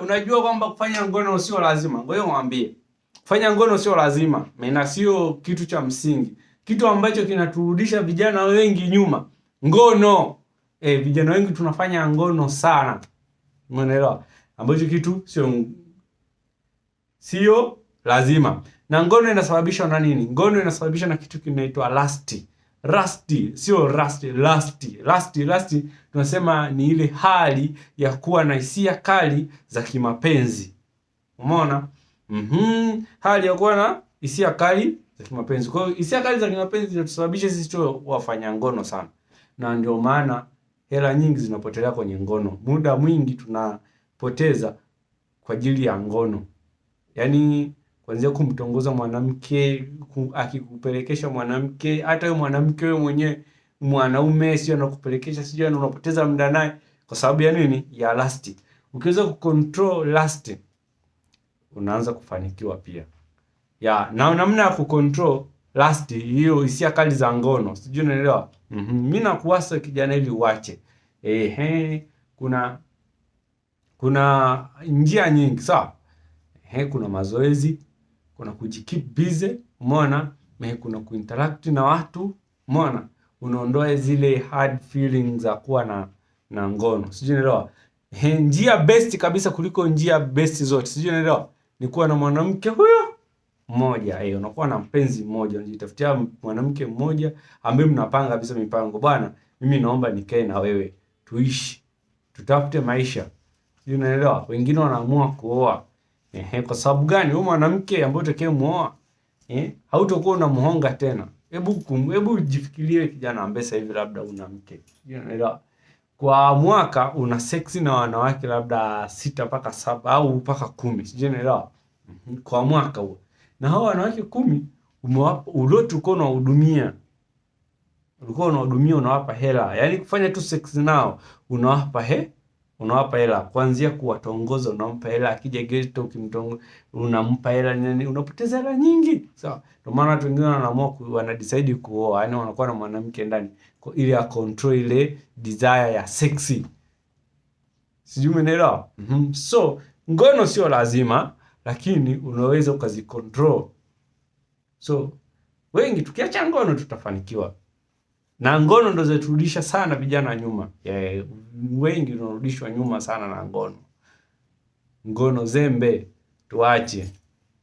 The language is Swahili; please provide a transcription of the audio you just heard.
unajua kwamba kufanya ngono sio lazima. Ngoja mwambie. Kufanya ngono sio lazima. Maana sio kitu cha msingi. Kitu ambacho kinaturudisha vijana wengi nyuma. Ngono. Vijana wengi tunafanya ngono sana. Umeelewa? Ambacho kitu sio lazima. Na ngono inasababishwa na nini? Ngono inasababishwa na kitu kinaitwa lust. Lust tunasema ni ile hali ya kuwa na hisia kali za kimapenzi. Umeona? Hali ya kuwa na hisia kali za kimapenzi. Kwa hiyo hisia kali za kimapenzi zinatusababisha sisi tu wafanya ngono sana. Na ndio maana hela nyingi zinapotelea kwenye ngono. Muda mwingi tunapoteza kwa ajili ya ngono. Yaani kuanzia kumtongoza mwanamke, akikupelekesha mwanamke, hata wewe mwanamke wewe mwenyewe mwanaume sio anakupelekesha, sio unapoteza muda naye kwa sababu ya nini? Ya lust. Ukiweza kucontrol lust, unaanza kufanikiwa pia. Na namna ya kucontrol lust, hiyo hisia kali za ngono, sijui unaelewa? Mimi nakuasa kijana ili uache. Kuna njia nyingi, sawa? Kuna mazoezi, kuna kujikeep busy, umeona? Kuna kuinteract na watu, umeona? Unaondoa zile hard feelings za kuwa na ngono. Sijui unaelewa? Njia best kabisa kuliko njia best zote, sijui unaelewa? Ni kuwa na mwanamke huyo mmoja. Unakuwa na mpenzi mmoja, unajitafutia mwanamke mmoja ambaye mnapanga kabisa mipango. Bwana, mimi naomba nikae na wewe, tuishi, tutafute maisha. Sijui unaelewa? Wengine wanaamua kuoa. Kwa sababu gani? Huyo mwanamke ambaye utakayemuoa hautakuwa unamuhonga tena. Hebu jifikirie kijana ambaye sasa hivi labda una mke. Unaelewa? Kwa mwaka una sex na wanawake labda 6 mpaka 7 au mpaka 10. Sijui unaelewa? Kwa mwaka huo. Na hao wanawake 10 umewapa uliotuko na hudumia. Ulikuwa unahudumia, unawapa hela. Yaani kufanya tu sex nao unawapa hela. Kuanzia kuwatongoza unampa hela, akija ghetto ukimtongoza unampa hela, unapoteza hela nyingi. Sawa? Ndio maana watu wengine wanadecide kuoa, yaani wanakuwa na mwanamke ndani ili ya control ile desire ya sexy. Sijui umeelewa? So, ngono sio lazima, lakini unaweza ukazicontrol. So, wengi tukiacha ngono tutafanikiwa. Na ngono ndo zeturudisha sana vijana nyuma. Wengi tunarudishwa nyuma sana na ngono. Ngono zembe tuache.